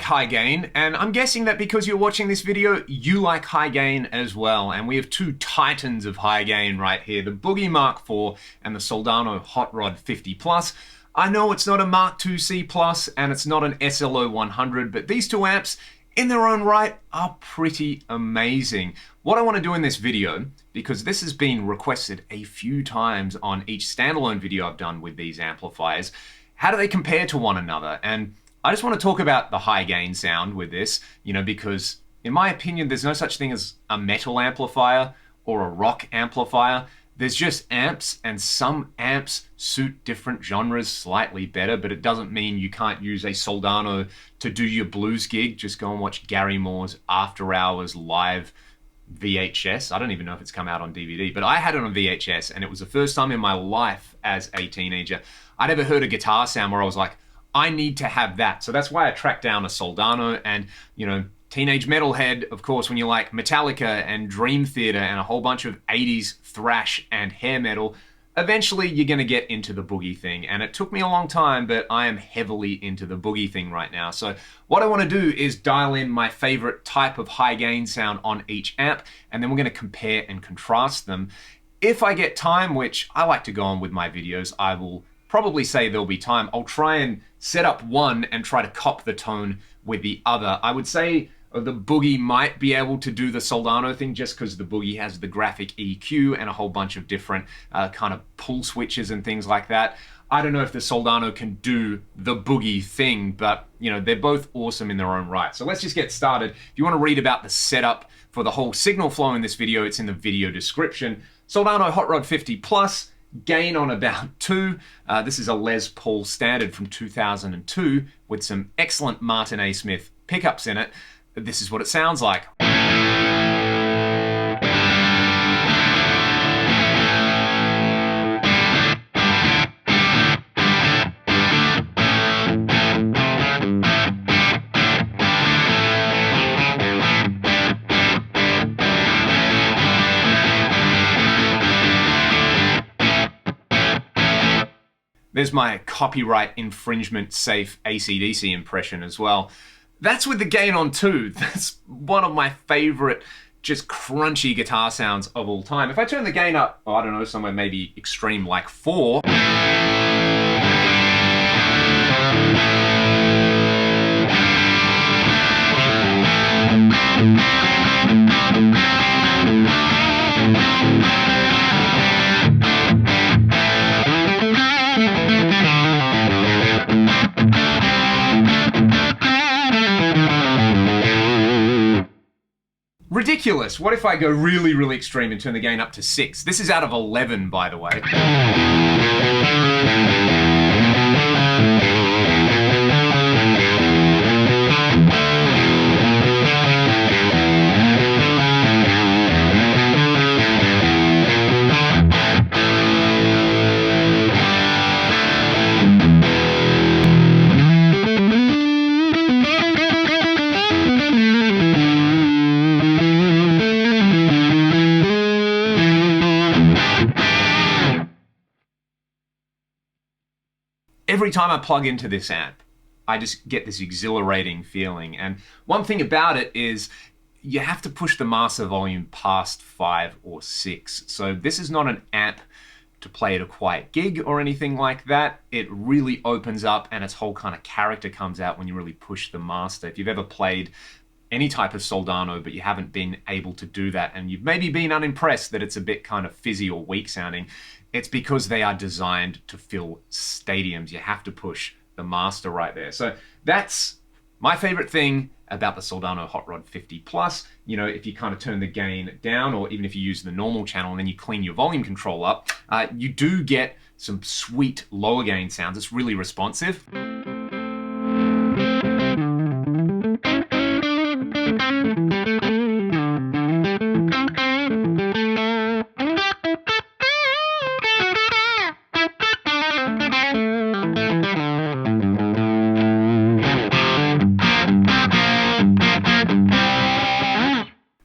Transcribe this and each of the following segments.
like high gain, and I'm guessing that because you're watching this video, you like high gain as well. And we have two titans of high gain right here, the Boogie Mark IV and the Soldano Hot Rod 50 Plus. I know it's not a Mark II C Plus and it's not an SLO 100, but these two amps in their own right are pretty amazing. What I want to do in this video, because this has been requested a few times on each standalone video I've done with these amplifiers, how do they compare to one another? And I just want to talk about the high gain sound with this, because in my opinion, there's no such thing as a metal amplifier or a rock amplifier. There's just amps, and some amps suit different genres slightly better, but it doesn't mean you can't use a Soldano to do your blues gig. Just go and watch Gary Moore's After Hours live VHS. I don't even know if it's come out on DVD, but I had it on VHS, and it was the first time in my life as a teenager I'd ever heard a guitar sound where I was like, I need to have that. So that's why I tracked down a Soldano. And teenage metalhead, of course, when you like Metallica and Dream Theater and a whole bunch of 80s thrash and hair metal, eventually you're gonna get into the boogie thing. And it took me a long time, but I am heavily into the boogie thing right now. So what I wanna do is dial in my favorite type of high gain sound on each amp, and then we're gonna compare and contrast them. If I get time, which I like to go on with my videos, I will probably say there'll be time. I'll try and set up one and try to cop the tone with the other. I would say the Boogie might be able to do the Soldano thing just because the Boogie has the graphic EQ and a whole bunch of different kind of pull switches and things like that. I don't know if the Soldano can do the Boogie thing, but they're both awesome in their own right. So let's just get started. If you want to read about the setup for the whole signal flow in this video, it's in the video description. Soldano Hot Rod 50 Plus, gain on about 2. This is a Les Paul Standard from 2002 with some excellent Martin A. Smith pickups in it. This is what it sounds like. There's my copyright infringement safe AC/DC impression as well. That's with the gain on 2. That's one of my favorite just crunchy guitar sounds of all time. If I turn the gain up, I don't know, somewhere maybe extreme like 4. Ridiculous. What if I go really, really extreme and turn the gain up to 6? This is out of 11, by the way. Every time I plug into this amp, I just get this exhilarating feeling. And one thing about it is you have to push the master volume past 5 or 6. So this is not an amp to play at a quiet gig or anything like that. It really opens up and its whole kind of character comes out when you really push the master. If you've ever played any type of Soldano, but you haven't been able to do that, and you've maybe been unimpressed that it's a bit kind of fizzy or weak sounding, it's because they are designed to fill stadiums. You have to push the master right there. So that's my favorite thing about the Soldano Hot Rod 50 Plus. If you kind of turn the gain down, or even if you use the normal channel and then you clean your volume control up, you do get some sweet lower gain sounds. It's really responsive.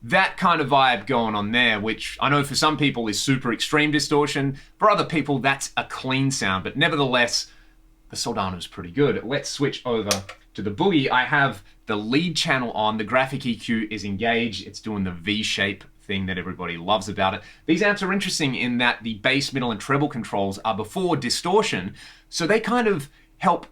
That kind of vibe going on there, which I know for some people is super extreme distortion. For other people, that's a clean sound, but nevertheless, the Soldano is pretty good. Let's switch over to the Boogie, I have the lead channel on, the graphic EQ is engaged, it's doing the V-shape thing that everybody loves about it. These amps are interesting in that the bass, middle, and treble controls are before distortion, so they kind of help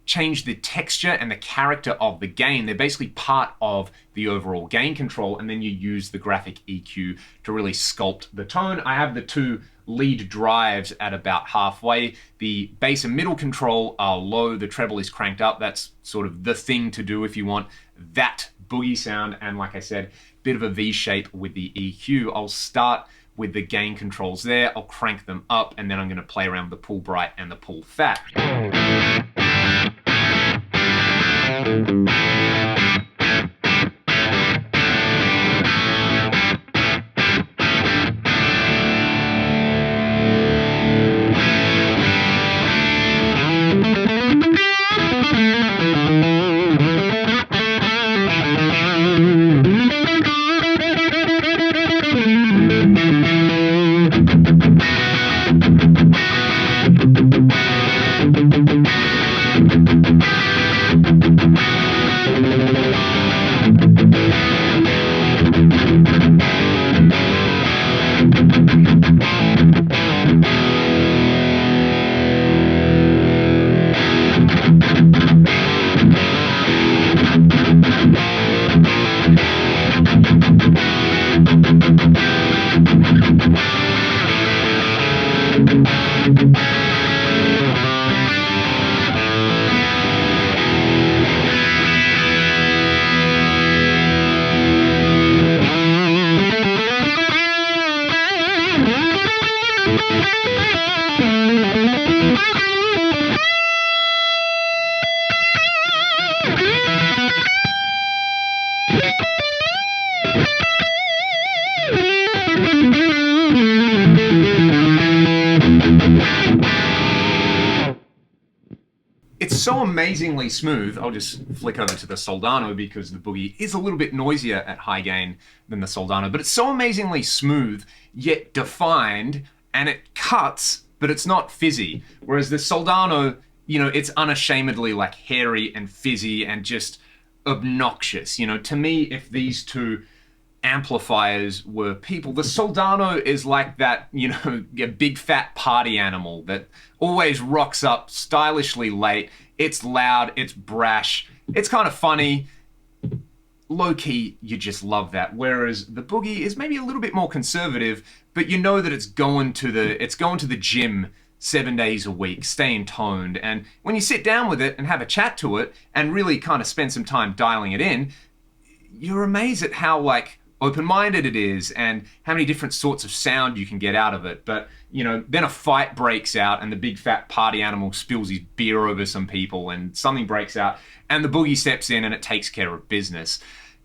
change the texture and the character of the gain. They're basically part of the overall gain control, and then you use the graphic EQ to really sculpt the tone. I have the two lead drives at about halfway. The bass and middle control are low, the treble is cranked up. That's sort of the thing to do if you want that Boogie sound, and like I said, bit of a V shape with the EQ. I'll start with the gain controls there, I'll crank them up, and then I'm going to play around with the pull bright and the pull fat. It's so amazingly smooth. I'll just flick over to the Soldano because the Boogie is a little bit noisier at high gain than the Soldano, but it's so amazingly smooth, yet defined, and it cuts, but it's not fizzy. Whereas the Soldano, you know, it's unashamedly like hairy and fizzy and just obnoxious. You know, to me, if these two amplifiers were people, the Soldano is like that, you know, a big fat party animal that always rocks up stylishly late. It's loud, it's brash, it's kind of funny. Low-key, you just love that. Whereas the Boogie is maybe a little bit more conservative, but you know that it's going to the gym 7 days a week, staying toned. And when you sit down with it and have a chat to it and really kind of spend some time dialing it in, you're amazed at how like open-minded it is and how many different sorts of sound you can get out of it. But, you know, then a fight breaks out and the big fat party animal spills his beer over some people and something breaks out and the Boogie steps in and it takes care of business.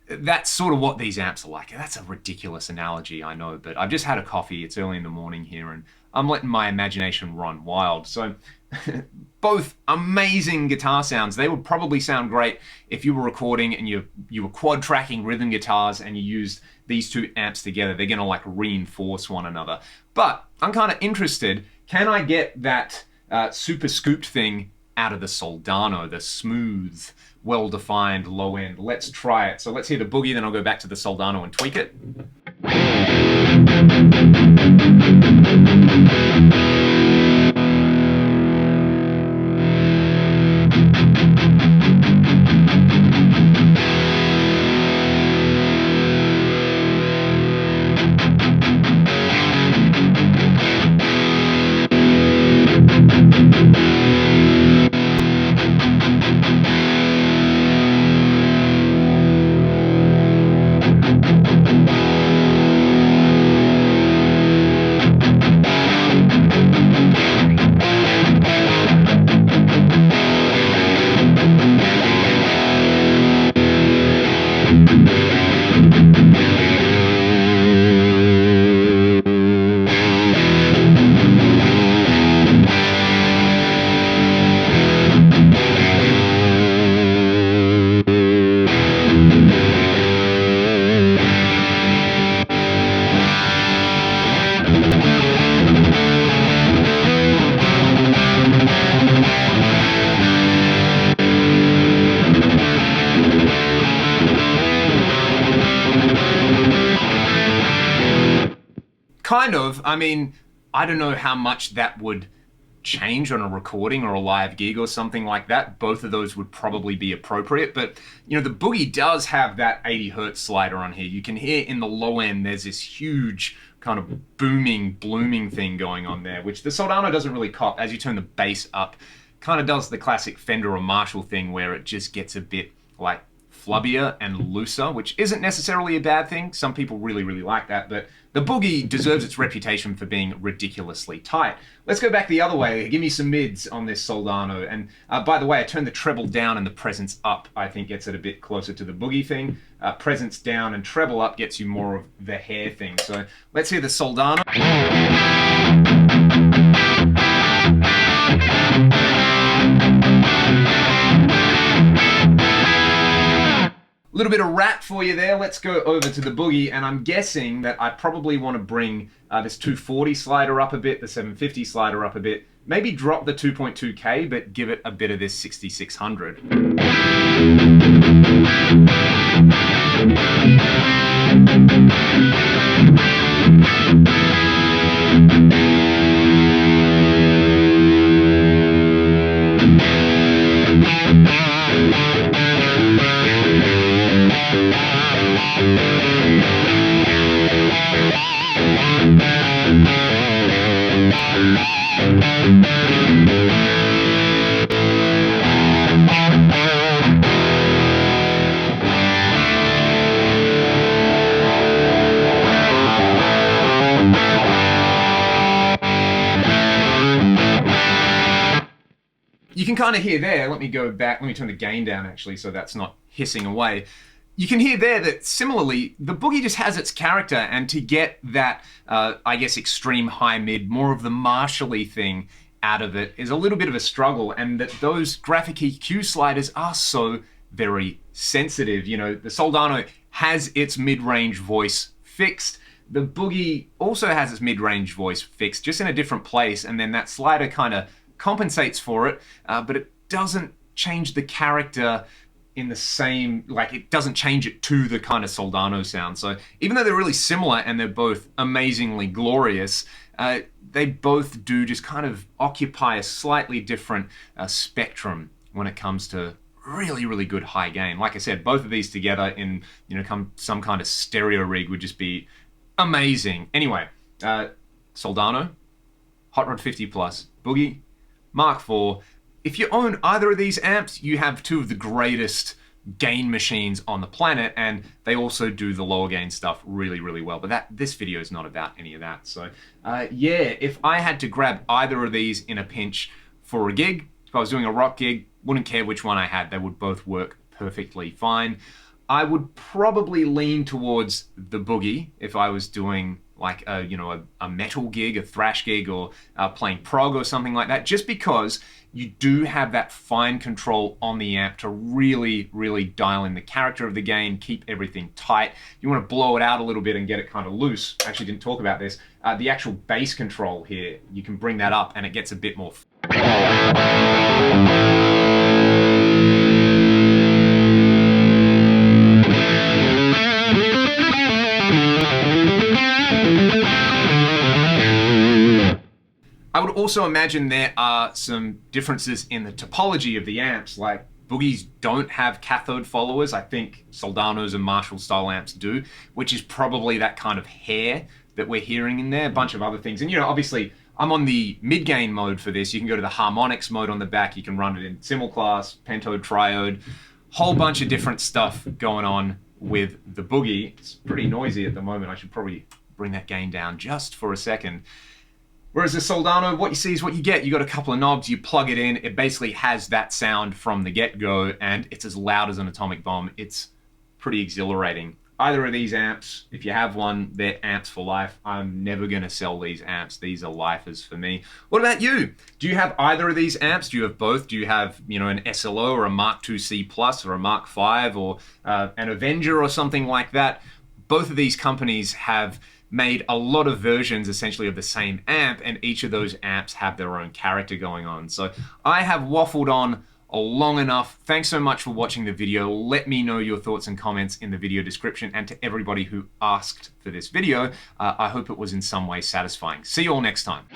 That's sort of what these amps are like. That's a ridiculous analogy, I know, but I've just had a coffee. It's early in the morning here and I'm letting my imagination run wild. So both amazing guitar sounds. They would probably sound great if you were recording and you were quad tracking rhythm guitars and you used these two amps together. They're gonna like reinforce one another. But I'm kind of interested, can I get that super scooped thing out of the Soldano, the smooth, well-defined low end? Let's try it. So let's hear the Boogie, then I'll go back to the Soldano and tweak it. Kind of. I mean, I don't know how much that would change on a recording or a live gig or something like that. Both of those would probably be appropriate, but you know, the Boogie does have that 80 hertz slider on here. You can hear in the low end there's this huge kind of booming, blooming thing going on there, which the Soldano doesn't really cop. As you turn the bass up, kind of does the classic Fender or Marshall thing where it just gets a bit like flubbier and looser, which isn't necessarily a bad thing. Some people really, really like that, but the Boogie deserves its reputation for being ridiculously tight. Let's go back the other way. Give me some mids on this Soldano. And by the way, I turned the treble down and the presence up, I think gets it a bit closer to the Boogie thing. Presence down and treble up gets you more of the hair thing. So let's hear the Soldano. A little bit of rap for you there. Let's go over to the Boogie, and I'm guessing that I probably want to bring this 240 slider up a bit, the 750 slider up a bit, maybe drop the 2.2K, but give it a bit of this 6600. You can kind of hear there, let me go back, let me turn the gain down actually so that's not hissing away. You can hear there that similarly, the Boogie just has its character, and to get that, I guess, extreme high mid, more of the Marshall-y thing out of it is a little bit of a struggle, and that those graphic EQ sliders are so very sensitive. You know, the Soldano has its mid-range voice fixed. The Boogie also has its mid-range voice fixed, just in a different place, and then that slider kind of compensates for it, but it doesn't change the character in the same, like it doesn't change it to the kind of Soldano sound. So even though they're really similar and they're both amazingly glorious, they both do just kind of occupy a slightly different spectrum when it comes to really, really good high gain. Like I said, both of these together in, you know, some kind of stereo rig would just be amazing. Anyway, Soldano, Hot Rod 50 Plus, Boogie, Mark IV. If you own either of these amps, you have two of the greatest gain machines on the planet, and they also do the lower gain stuff really, really well. But this video is not about any of that. So yeah, if I had to grab either of these in a pinch for a gig, if I was doing a rock gig, wouldn't care which one I had. They would both work perfectly fine. I would probably lean towards the Boogie if I was doing like a, you know, a metal gig, a thrash gig, or playing prog or something like that, just because you do have that fine control on the amp to really, really dial in the character of the gain, keep everything tight. You want to blow it out a little bit and get it kind of loose. Actually didn't talk about this. The actual bass control here, you can bring that up and it gets a bit more. I would also imagine there are some differences in the topology of the amps, like Boogies don't have cathode followers. I think Soldanos and Marshall style amps do, which is probably that kind of hair that we're hearing in there, a bunch of other things. And you know, obviously I'm on the mid-gain mode for this. You can go to the harmonics mode on the back. You can run it in simulclass, pentode, triode, whole bunch of different stuff going on with the Boogie. It's pretty noisy at the moment. I should probably bring that gain down just for a second. Whereas the Soldano, what you see is what you get. You got a couple of knobs, you plug it in, it basically has that sound from the get-go, and it's as loud as an atomic bomb. It's pretty exhilarating. Either of these amps, if you have one, they're amps for life. I'm never gonna sell these amps. These are lifers for me. What about you? Do you have either of these amps? Do you have both? Do you have, you know, an SLO or a Mark II C Plus or a Mark V or an Avenger or something like that? Both of these companies have made a lot of versions essentially of the same amp, and each of those amps have their own character going on. So I have waffled on long enough. Thanks so much for watching the video. Let me know your thoughts and comments in the video description, and to everybody who asked for this video, I hope it was in some way satisfying. See you all next time.